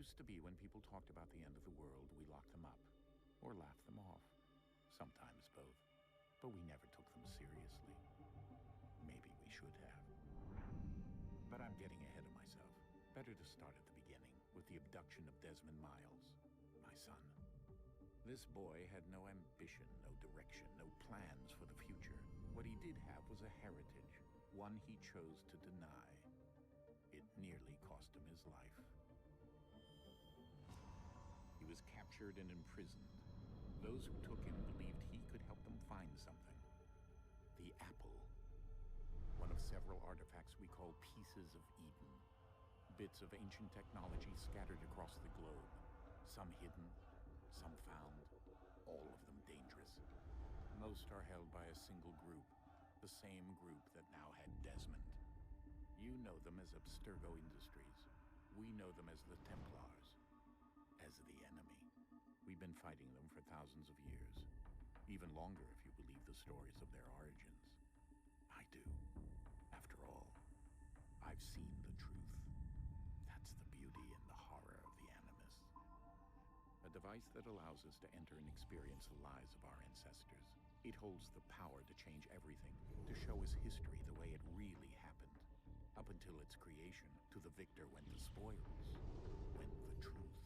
used to be when people talked about the end of the world, we locked them up. Or laughed them off. Sometimes both. But we never took them seriously. Maybe we should have. But I'm getting ahead of myself. Better to start at the beginning, with the abduction of Desmond Miles, my son. This boy had no ambition, no direction, no plans for the future. What he did have was a heritage, one he chose to deny. It nearly cost him his life. He was captured and imprisoned. Those who took him believed he could help them find something. The apple. One of several artifacts we call pieces of Eden. Bits of ancient technology scattered across the globe. Some hidden, some found, all of them dangerous. Most are held by a single group, the same group that now had Desmond. You know them as Abstergo Industries. We know them as the Templars, as the enemy. We've been fighting them for thousands of years, even longer if you believe the stories of their origins. I do. After all, I've seen the truth. That's the beauty and the horror of the Animus. A device that allows us to enter and experience the lives of our ancestors. It holds the power to change everything, to show us history the way it really happened. Up until its creation, to the victor went the spoils, went the truth.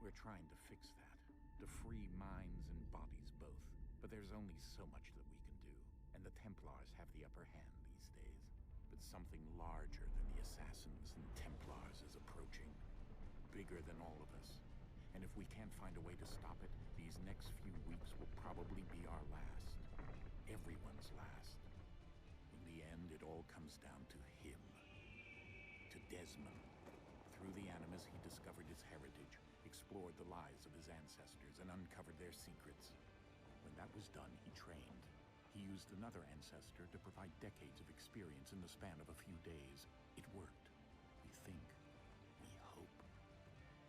We're trying to fix that, to free minds and bodies both. But there's only so much that we can do, and the Templars have the upper hand these days. But something larger than the Assassins and Templars is approaching, bigger than all of us. And if we can't find a way to stop it, these next few weeks will probably be our last. Everyone's last. In the end, it all comes down to him. To Desmond. Through the Animus, he discovered his heritage, explored the lives of his ancestors, and uncovered their secrets. When that was done, he trained. He used another ancestor to provide decades of experience in the span of a few days. It worked. We think. We hope.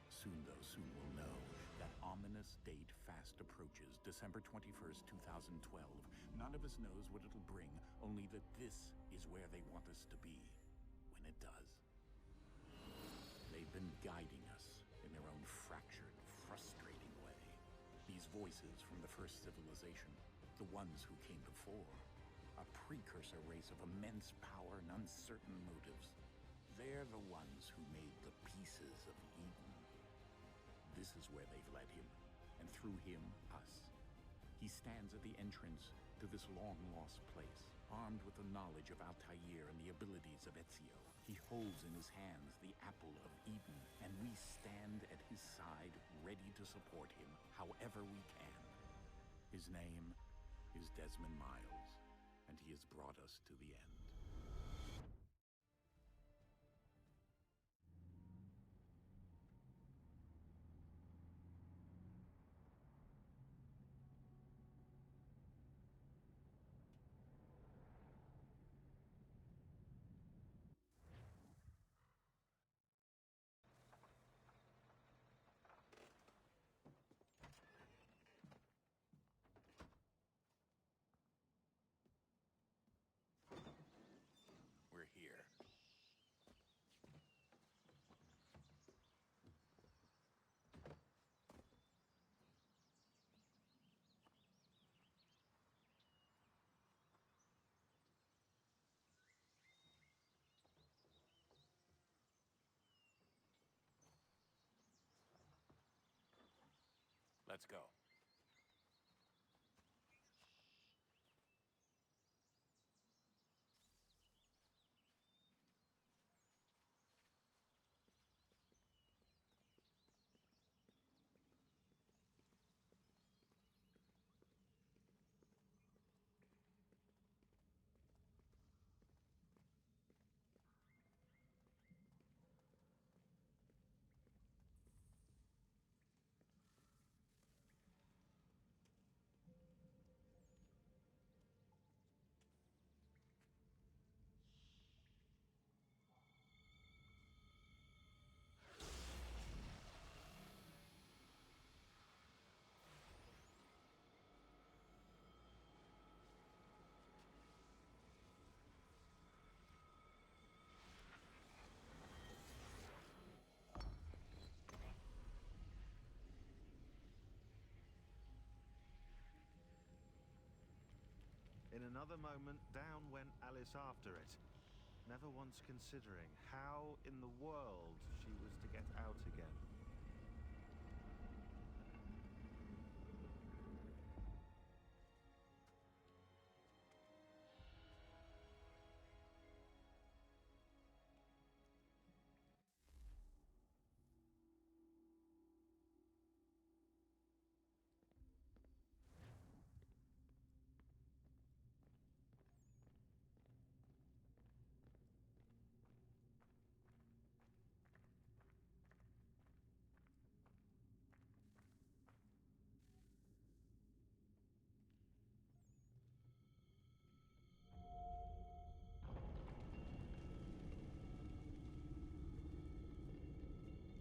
Soon, though, soon we'll know. That ominous date fast approaches, December 21st, 2012. None of us knows what it'll bring, only that this is where they want us to be, when it does. They've been guiding us in their own fractured, frustrating way. These voices from the first civilization, the ones who came before, a precursor race of immense power and uncertain motives. They're the ones who made the pieces of Eden. This is where they've led him, and through him, us. He stands at the entrance to this long-lost place, armed with the knowledge of Altair and the abilities of Ezio. He holds in his hands the apple of Eden, and we stand at his side, ready to support him however we can. His name is Desmond Miles, and he has brought us to the end. We're here. Let's go. Another moment, down went Alice after it, never once considering how in the world she was to get out again.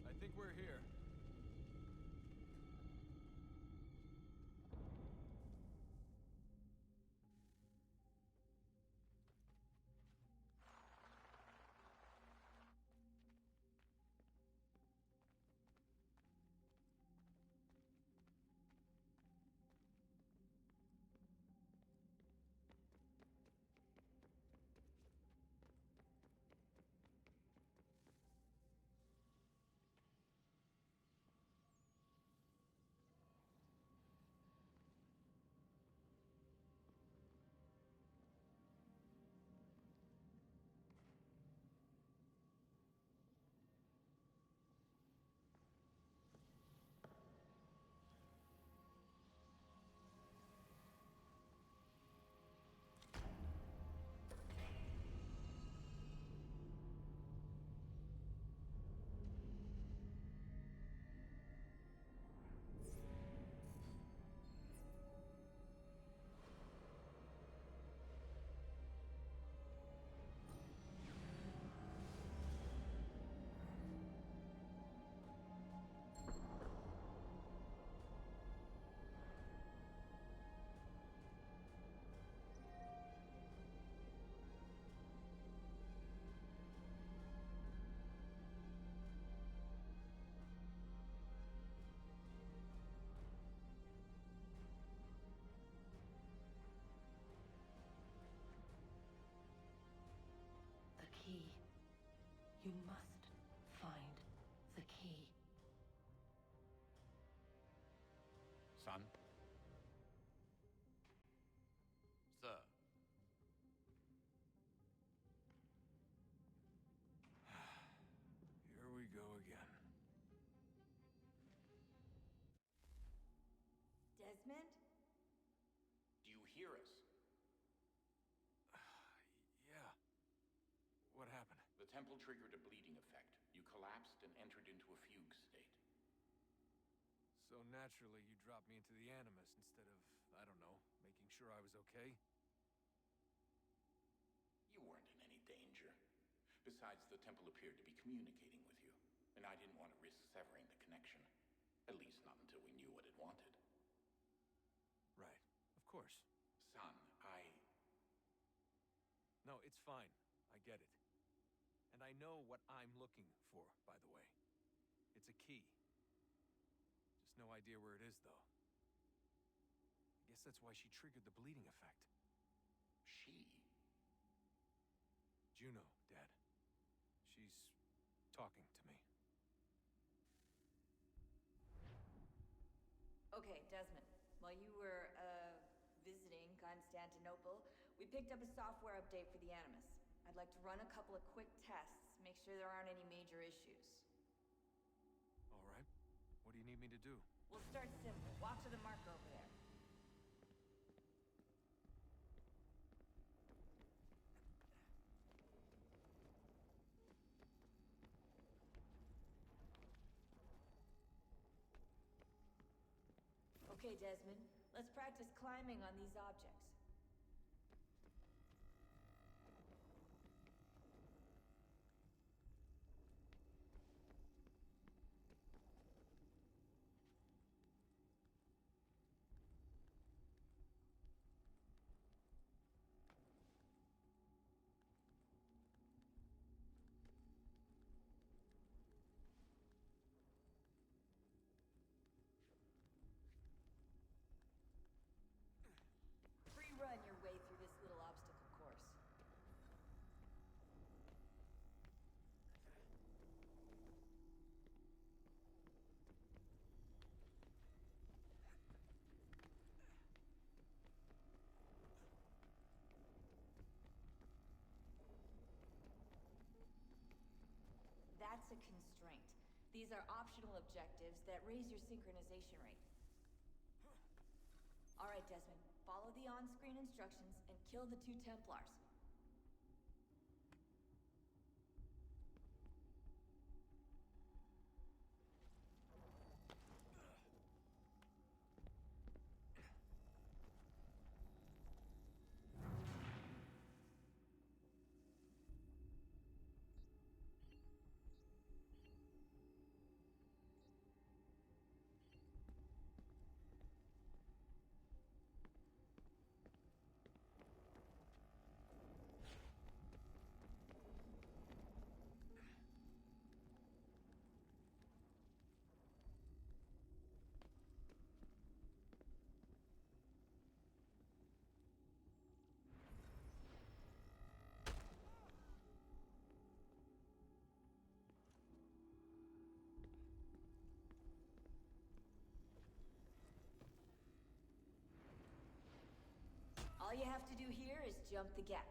I think we're here. The key. You must find the key. Son? Sir. Here we go again. Desmond? Do you hear us? Yeah. What happened? The temple triggered a bleeding effect. You collapsed and entered into a fugue state. So naturally, you dropped me into the Animus instead of, I don't know, making sure I was okay? You weren't in any danger. Besides, the temple appeared to be communicating with you, and I didn't want to risk severing the connection. At least not until we knew what it wanted. Right. Of course. Son, No, it's fine. I get it. And I know what I'm looking for, by the way. It's a key. Just no idea where it is, though. I guess that's why she triggered the bleeding effect. She? Juno, Dad. She's talking to me. Okay, Desmond. While you were, visiting Constantinople, we picked up a software update for the Animus. I'd like to run a couple of quick tests, make sure there aren't any major issues. All right. What do you need me to do? We'll start simple. Walk to the marker over there. Okay, Desmond. Let's practice climbing on these objects. a constraint. These are optional objectives that raise your synchronization rate. Alright, Desmond. Follow the on-screen instructions and kill the 2 Templars. All you have to do here is jump the gap.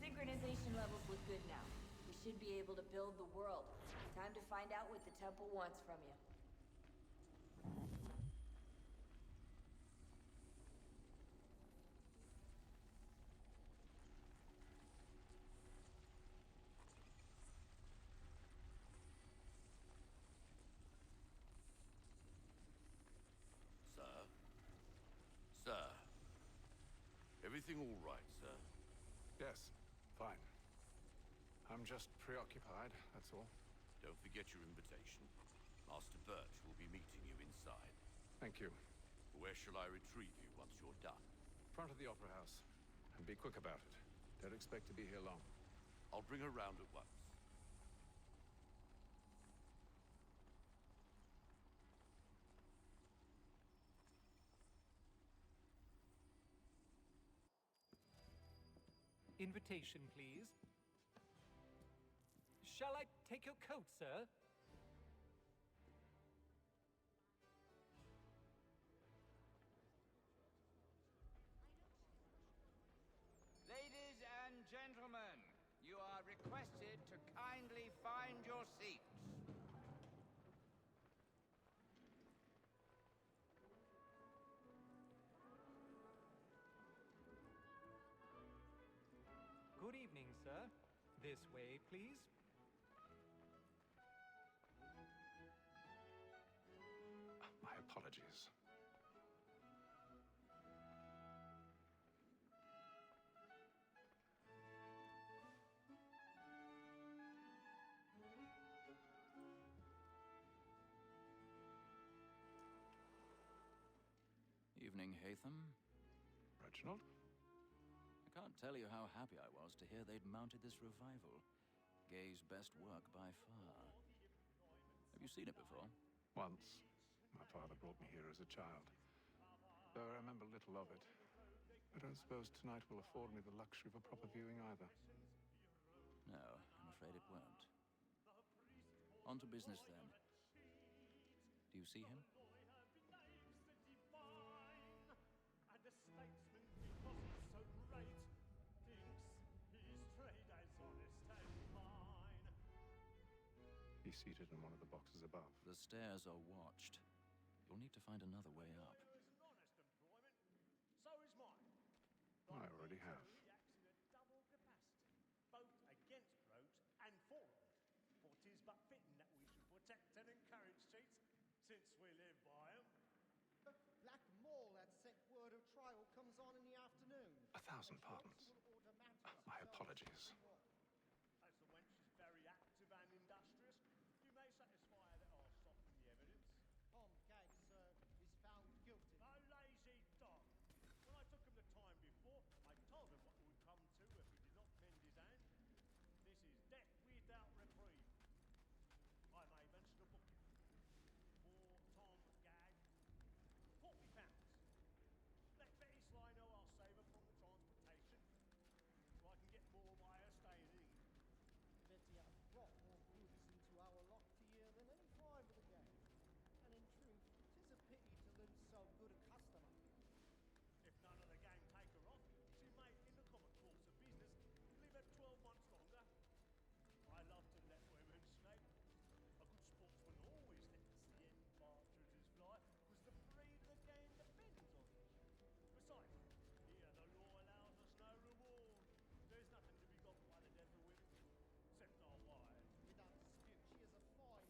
Synchronization levels look good now. We should be able to build the world. Time to find out what the temple wants from you. Sir? Sir? Everything all right, sir? Yes, fine. I'm just preoccupied, that's all. Don't forget your invitation. Master Birch will be meeting you inside. Thank you. Where shall I retrieve you once you're done? Front of the Opera House. And be quick about it. Don't expect to be here long. I'll bring her round at once. Invitation, please. Shall I take your coat, sir? Ladies and gentlemen, you are requested to kindly find your seats. Good evening, sir. This way, please. My apologies. Evening, Hatham. Reginald? Can't tell you how happy I was to hear they'd mounted this revival. Gay's best work by far. Have you seen it before? Once. My father brought me here as a child. Though I remember little of it. I don't suppose tonight will afford me the luxury of a proper viewing either. No, I'm afraid it won't. On to business then. Do you see him? He's seated in one of the boxes above. The stairs are watched. You'll need to find another way up. I already have. Both against rogues and for them. For 'tis but fitting that we should protect and encourage cheats, since we live by 'em. Black Mall, that set word of trial comes on in the afternoon. 1,000 pardons. My apologies. As the wench is very active and industrious, you may satisfy her that I'll soften the evidence. Tom Gag, sir, is found guilty. A lazy dog. When I took him the time before, I told him what would come to if he did not mend his hand. This is death without reprieve. I may mention a booking. For Tom Gag, £40. Let Betty Sly know I'll save her from the transportation, so I can get more by her staying in. Betty has brought more goods into our locked year than any time of the game. And in truth, 'tis a pity to lose so good a customer. If none of the gang take her off, she may, in the common course of business, live her 12 months longer. I love to let women snake. A good sportsman always lets the end partridges fly, because the breed of the game depends on it. Besides, here the law allows us no reward. There's nothing to be got by the death of women, except our wives. Without dispute, she is a fine.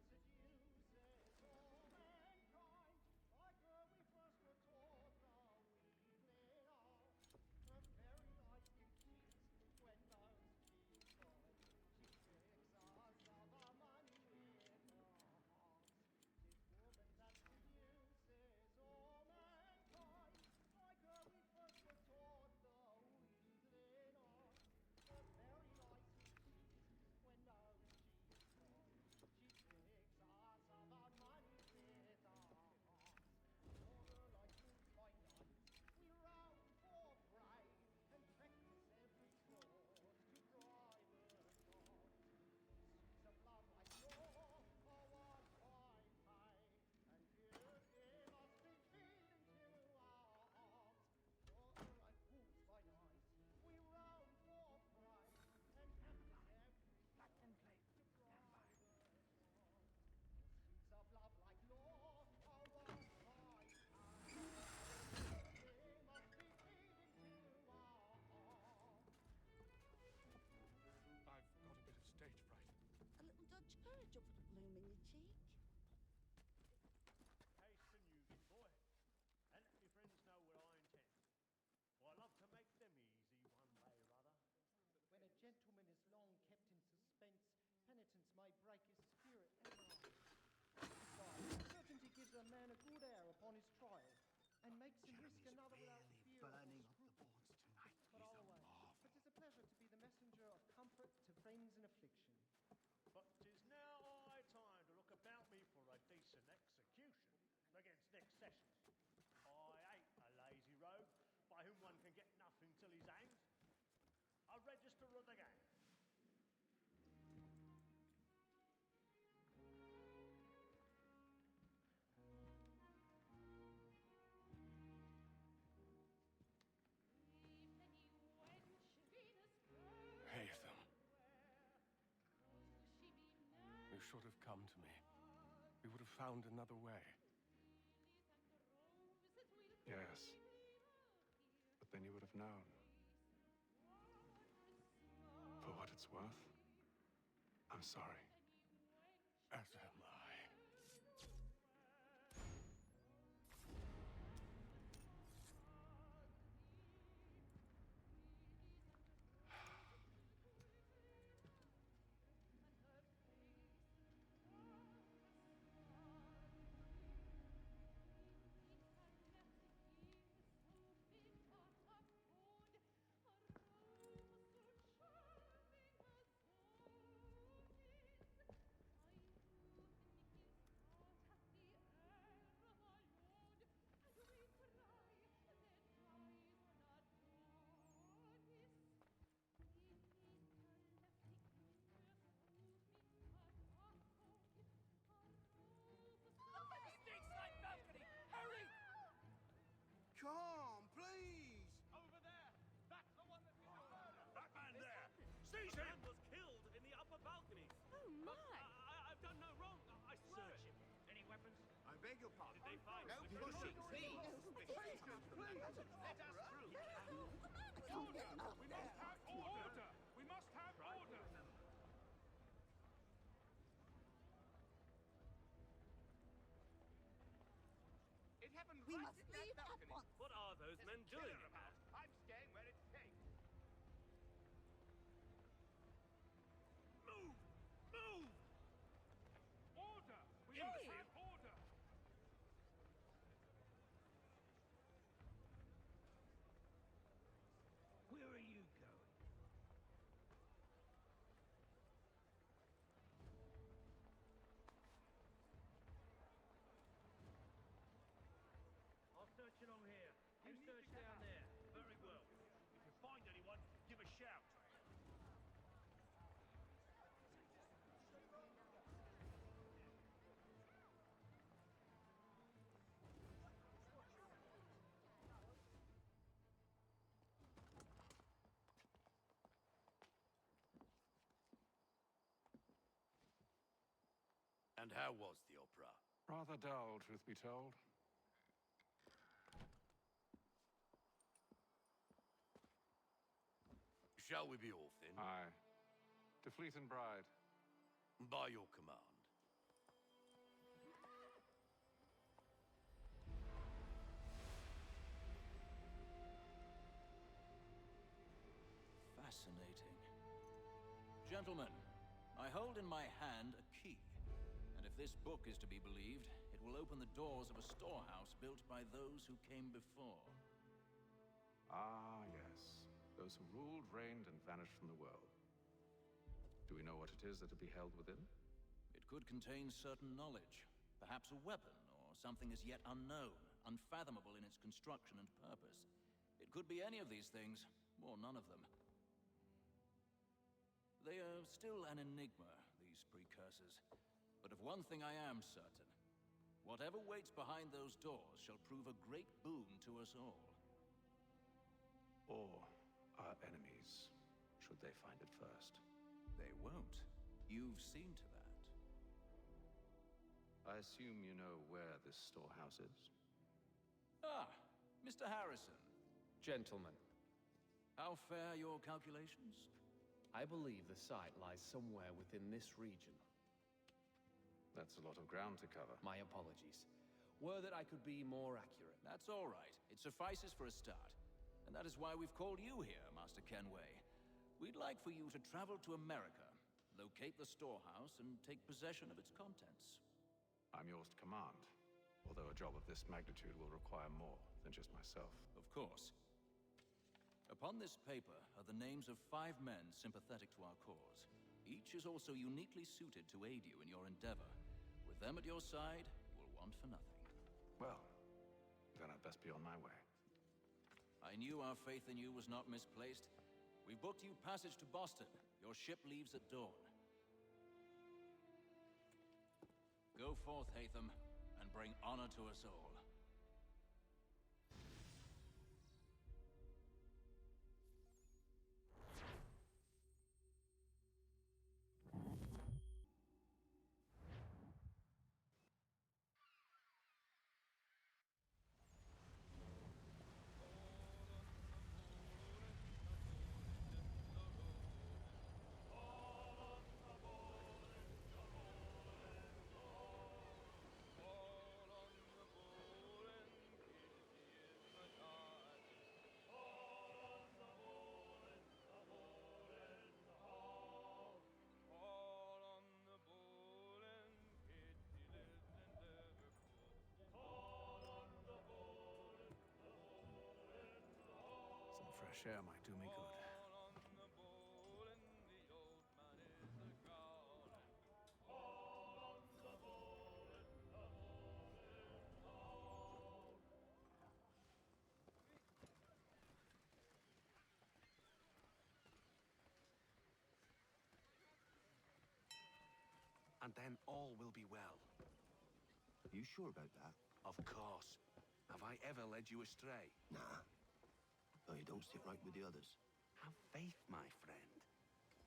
Tis war that seduces all mankind, like her we first were taught the weakling are. Her very life we tease when those cheeks fall. She tricks us of our money with her heart. Tis woman that seduces all mankind, like her we first were taught the weakling are. Her very life we tease when those cheeks fall. She tricks us of our money with our hearts. For her like moves by night, we round for prey and practice every fraud to bribe her God. Suits of love like law are what I pay, and beauty must be feeding to our hearts. For her like moves by night, we round for prey and practice every fraud to bribe her God. Suits of love like law are what I pay. Beauty must be feeding to our hearts. I've got a bit of stage fright. A little Dutch courage will put a bloom in your cheek. Hasten you, good boy, and let your friends know what I intend. For I love to make them easy one way or other. When a gentleman is long kept in suspense, penitence may break his spirit and mind. Besides, certainty gives a man a good air upon his trial, and makes him risk another without fear of burning up the scruple. boards tonight. But I'll away. But 'tis a pleasure to be the messenger of comfort to friends in affliction. But 'tis now high time to look about me for a decent execution against next session. I ain't a lazy rogue by whom one can get nothing till he's hanged. A register of the gang. Haytham. You should have come to me. We would have found another way. Yes. But then you would have known. For what it's worth, I'm sorry. As am I. beg your pardon. Did they find No the pushing, treasure? please. Let us through. Order! We must have order! We must have order! It happened We right must in that leave at balcony. once. What are those men There's a doing? killer about. I'm staying where it's safe. Move! Move! Order! We must have order! Where are you going? I'll search along here. You search down there. Very well. If you find anyone, give a shout. And how was the opera? Rather dull, truth be told. Shall we be off then? Aye. To Fleet and Bride. By your command. Fascinating. Gentlemen, I hold in my hand a key. And if this book is to be believed, it will open the doors of a storehouse built by those who came before. Ah, yes. Those who ruled, reigned, and vanished from the world. Do we know what it is that will be held within? It could contain certain knowledge, perhaps a weapon, or something as yet unknown, unfathomable in its construction and purpose. It could be any of these things, or none of them. They are still an enigma, these precursors. But of one thing I am certain. Whatever waits behind those doors shall prove a great boon to us all. Or our enemies, should they find it first. They won't. You've seen to that. I assume you know where this storehouse is? Ah, Mr. Harrison. Gentlemen, How fare your calculations? I believe the site lies somewhere within this region. That's a lot of ground to cover. My apologies. Were that I could be more accurate. That's all right. It suffices for a start. And that is why we've called you here, Master Kenway. We'd like for you to travel to America, locate the storehouse, and take possession of its contents. I'm yours to command, although a job of this magnitude will require more than just myself. Of course. Upon this paper are the names of 5 men sympathetic to our cause. Each is also uniquely suited to aid you in your endeavor. With them at your side, you will want for nothing. Well, then I'd best be on my way. I knew our faith in you was not misplaced. We've booked you passage to Boston. Your ship leaves at dawn. Go forth, Hatham, and bring honor to us all. Some fresh air might do me good. And then all will be well. Are you sure about that? Of course. Have I ever led you astray? Nah. Oh, you don't stick right with the others. Have faith, my friend.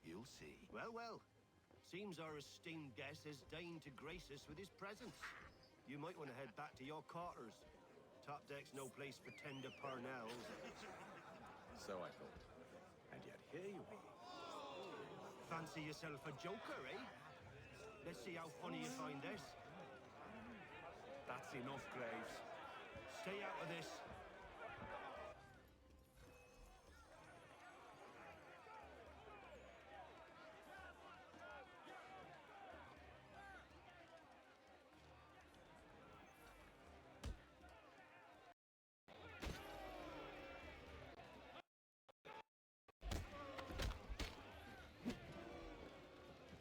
You'll see. Well, well. Seems our esteemed guest has deigned to grace us with his presence. You might want to head back to your quarters. Top deck's no place for tender parnells. So I thought. And yet here you are. Fancy yourself a joker, eh? Let's see how funny you find this. That's enough, Graves. Stay out of this.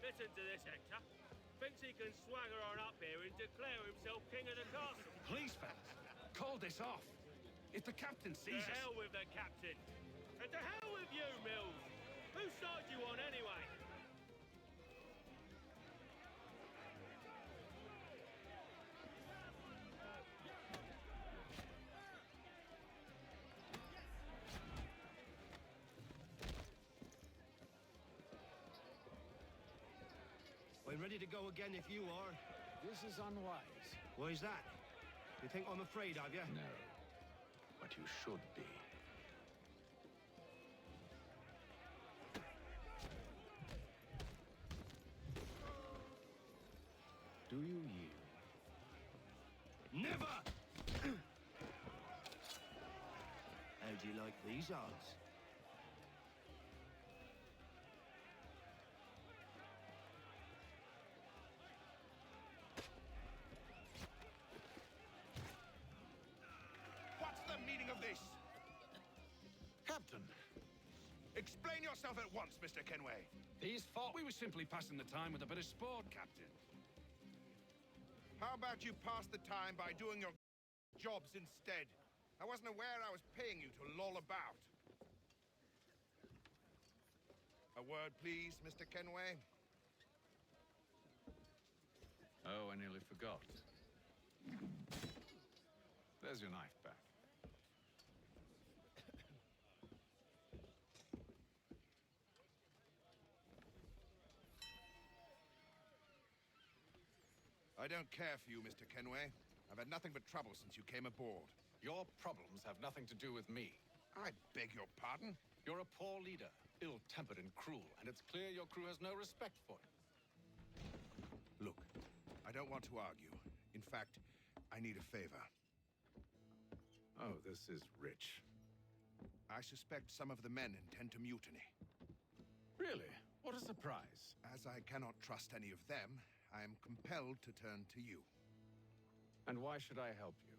Listen to this, Hector. Thinks he can swagger on up here and declare himself king of the castle. Please, fellas, call this off. If the captain To sees us... hell with the captain. And to hell with you, Mills. Whose side you on anyway? I'm ready to go again if you are. This is unwise. Why is that? You think I'm afraid of you? No, but you should be. Do you yield? Never! How do you like these odds? What's the meaning of this? Captain! Explain yourself at once, Mr. Kenway. These thought we were simply passing the time with a bit of sport, Captain. How about you pass the time by doing your jobs instead? I wasn't aware I was paying you to loll about. A word, please, Mr. Kenway. Oh, I nearly forgot. There's your knife back. I don't care for you, Mr. Kenway. I've had nothing but trouble since you came aboard. Your problems have nothing to do with me. I beg your pardon? You're a poor leader, ill-tempered and cruel, and it's clear your crew has no respect for you. Look, I don't want to argue. In fact, I need a favor. Oh, this is rich. I suspect some of the men intend to mutiny. Really? What a surprise. As I cannot trust any of them, I am compelled to turn to you. And why should I help you?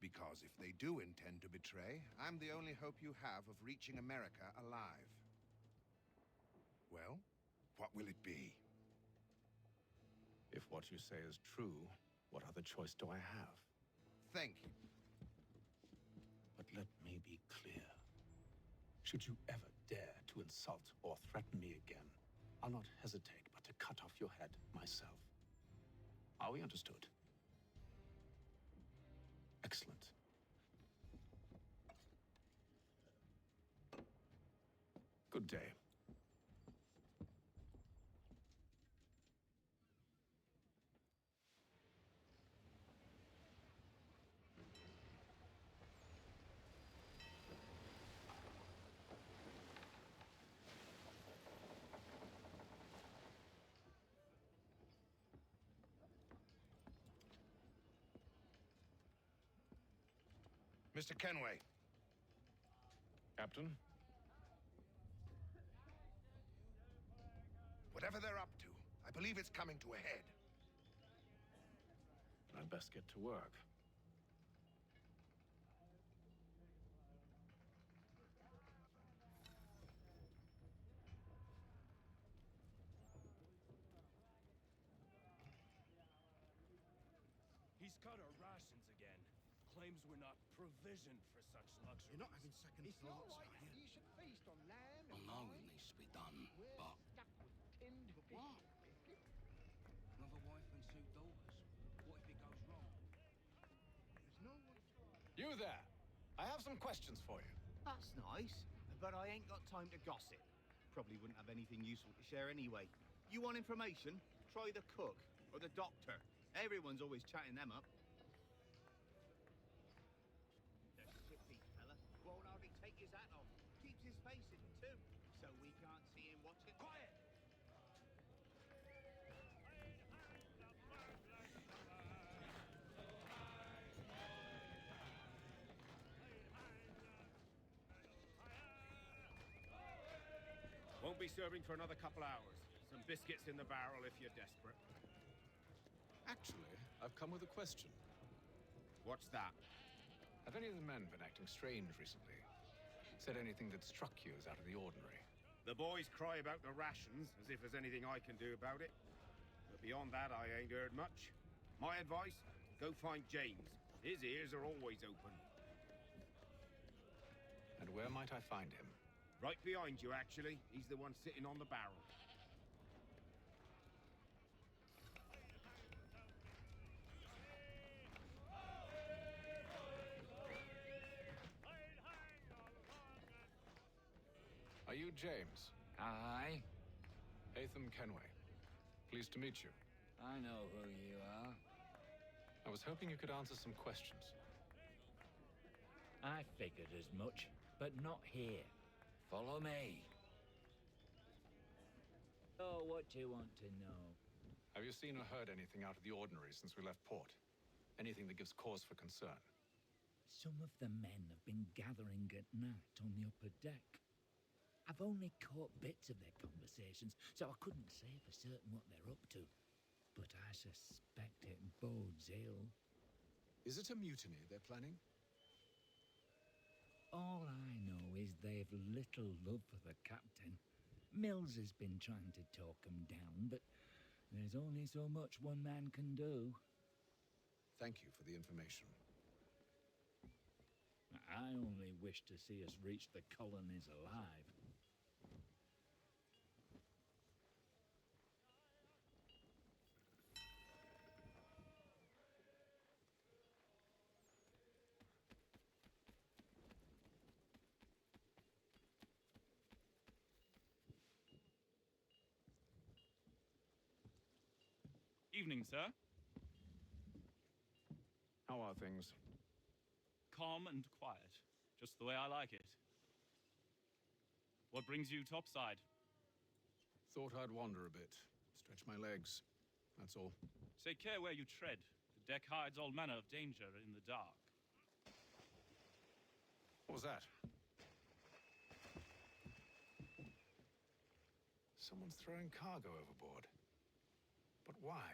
Because if they do intend to betray, I'm the only hope you have of reaching America alive. Well, what will it be? If what you say is true, what other choice do I have? Thank you. But let me be clear. Should you ever dare to insult or threaten me again, I'll not hesitate but to cut off your head myself. Are we understood? Excellent. Good day. Mr. Kenway. Captain? Whatever they're up to, I believe it's coming to a head. I'd best get to work. He's cut our rations again. Claims we're not provisioned for such luxury. You're not having second It's not thoughts, like are you? you should feast on lamb I and know wine. it needs to be done, We're but stuck with tinned fish. What? another wife and two daughters. What if it goes wrong? There's no one. You there! I have some questions for you. That's nice, but I ain't got time to gossip. Probably wouldn't have anything useful to share anyway. You want information? Try the cook or the doctor. Everyone's always chatting them up. The shifty fella won't hardly take his hat off. Keeps his face hidden too, so we can't see him watching. Quiet! Won't be serving for another couple hours. Some biscuits in the barrel if you're desperate. Actually, I've come with a question. What's that? Have any of the men been acting strange recently? Said anything that struck you as out of the ordinary? The boys cry about the rations, as if there's anything I can do about it. But beyond that, I ain't heard much. My advice, go find James. His ears are always open. And where might I find him? Right behind you, actually. He's the one sitting on the barrel. Are you James? Aye. Hatham Kenway. Pleased to meet you. I know who you are. I was hoping you could answer some questions. I figured as much, but not here. Follow me. So, what do you want to know? Have you seen or heard anything out of the ordinary since we left port? Anything that gives cause for concern? Some of the men have been gathering at night on the upper deck. I've only caught bits of their conversations, so I couldn't say for certain what they're up to. But I suspect it bodes ill. Is it a mutiny they're planning? All I know is they've little love for the captain. Mills has been trying to talk him down, but there's only so much one man can do. Thank you for the information. I only wish to see us reach the colonies alive. Evening, sir. How are things? Calm and quiet, just the way I like it. What brings you topside? Thought I'd wander a bit, stretch my legs, that's all. Take care where you tread. The deck hides all manner of danger in the dark. What was that? Someone's throwing cargo overboard. But why?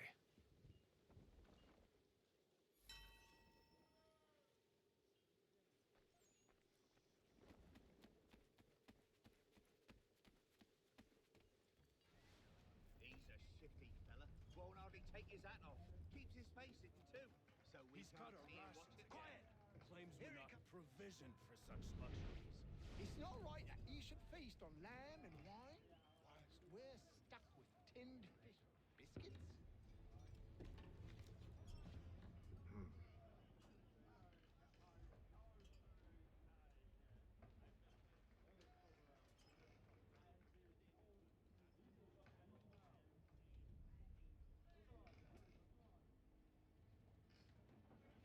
He's a shifty fella. Won't hardly take his hat off. Keeps his face hidden too, so we can't see him watching. Quiet! Claims we're not provisioned for such luxuries. It's not right that you should feast on lamb and wine, whilst we're stuck with tinned fish biscuits.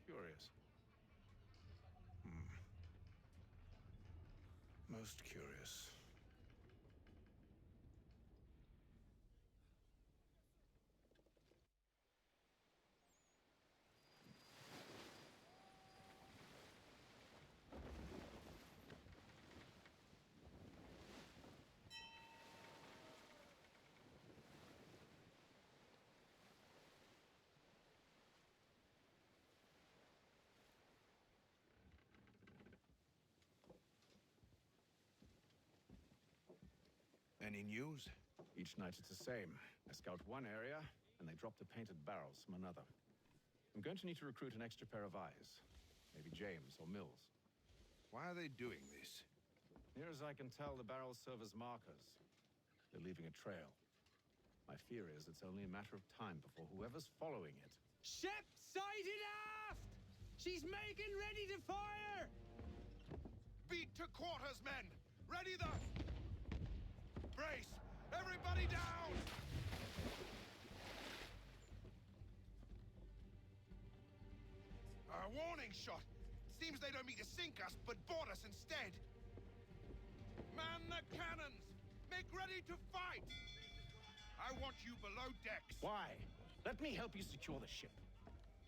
Curious. Most curious. Any news? Each night it's the same. I scout one area, and they drop the painted barrels from another. I'm going to need to recruit an extra pair of eyes. Maybe James or Mills. Why are they doing this? Near as I can tell, the barrels serve as markers. They're leaving a trail. My fear is it's only a matter of time before whoever's following it... Ship sighted aft! She's making ready to fire! Beat to quarters, men! Ready the... Brace! Everybody down! A warning shot! Seems they don't mean to sink us, but board us instead. Man the cannons! Make ready to fight! I want you below decks. Why? Let me help you secure the ship.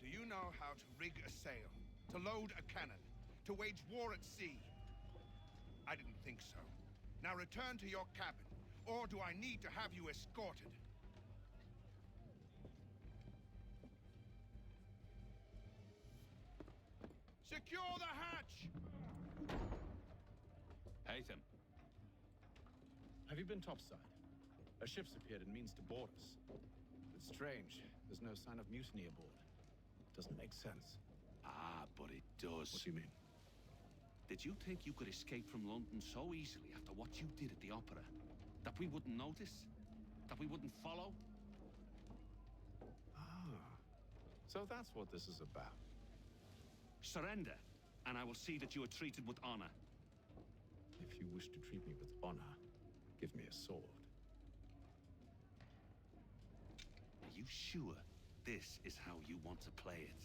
Do you know how to rig a sail? To load a cannon? To wage war at sea? I didn't think so. Now return to your cabin, or do I need to have you escorted? Secure the hatch! Haytham. Have you been topside? A ship's appeared and means to board us. It's strange. There's no sign of mutiny aboard. Doesn't make sense. Ah, but it does. What do you mean? Did you think you could escape from London so easily after what you did at the opera? That we wouldn't notice? That we wouldn't follow? Ah. So that's what this is about. Surrender, and I will see that you are treated with honor. If you wish to treat me with honor, give me a sword. Are you sure this is how you want to play it?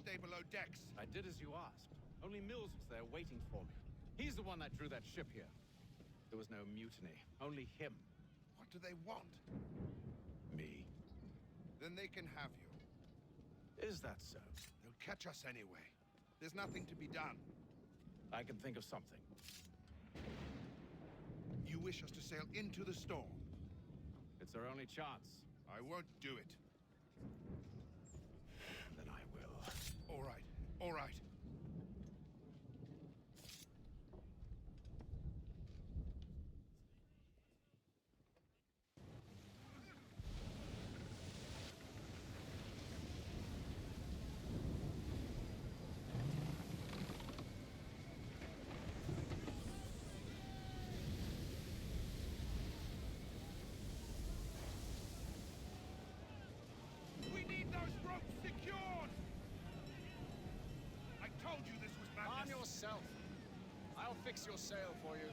Stay below decks. I did as you asked. Only Mills was there waiting for me. He's the one that drew that ship here. There was no mutiny, only him. What do they want? Me. Then they can have you. Is that so? They'll catch us anyway. There's nothing to be done. I can think of something. You wish us to sail into the storm? It's our only chance. I won't do it. Then I will. All right, all right. We need those ropes secured! I told you this was madness. Arm yourself. I'll fix your sail for you.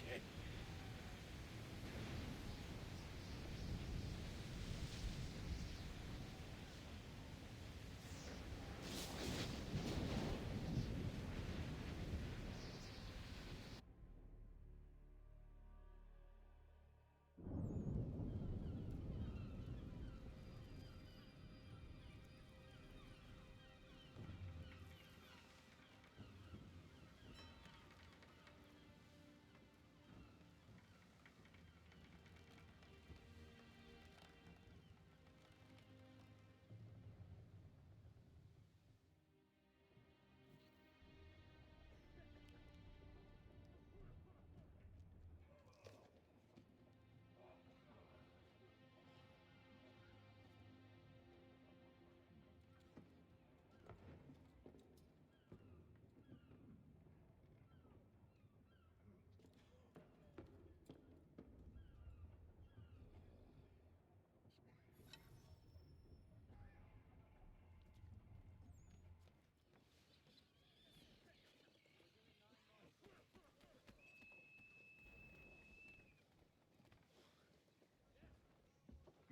kid.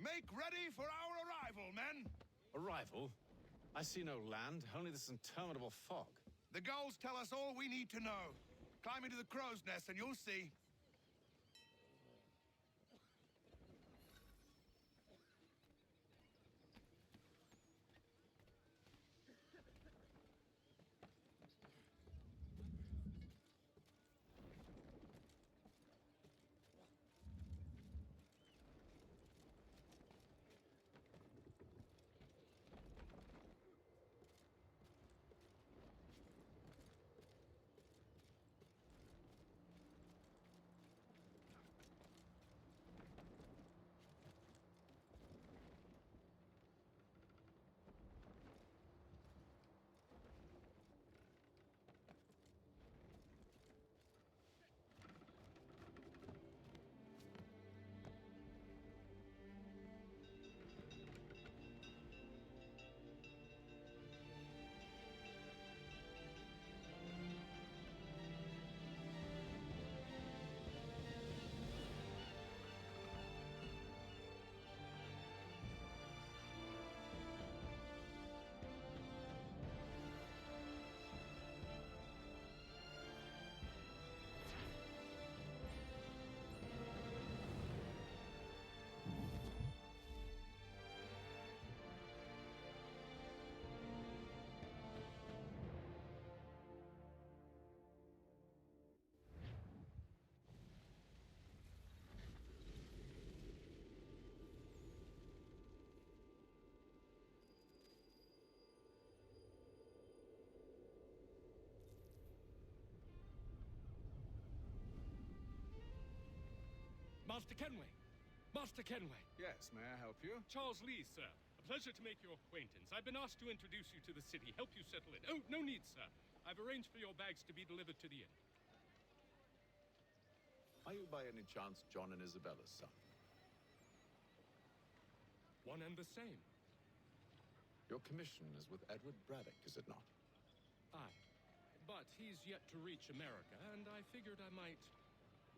Make ready for our arrival, men! Arrival? I see no land, only this interminable fog. The gulls tell us all we need to know. Climb into the crow's nest and you'll see. Master Kenway! Master Kenway! Yes, may I help you? Charles Lee, sir. A pleasure to make your acquaintance. I've been asked to introduce you to the city, help you settle in. Oh, no need, sir. I've arranged for your bags to be delivered to the inn. Are you by any chance John and Isabella's son? One and the same. Your commission is with Edward Braddock, is it not? Aye. But he's yet to reach America, and I figured I might...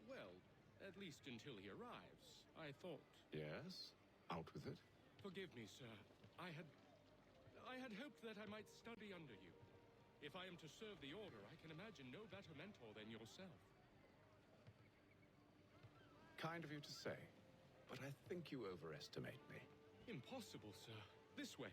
well, at least until he arrives. I thought... Yes? Out with it. Forgive me, sir. I had hoped that I might study under you. If I am to serve the Order, I can imagine no better mentor than yourself. Kind of you to say, but I think you overestimate me. Impossible, sir. This way.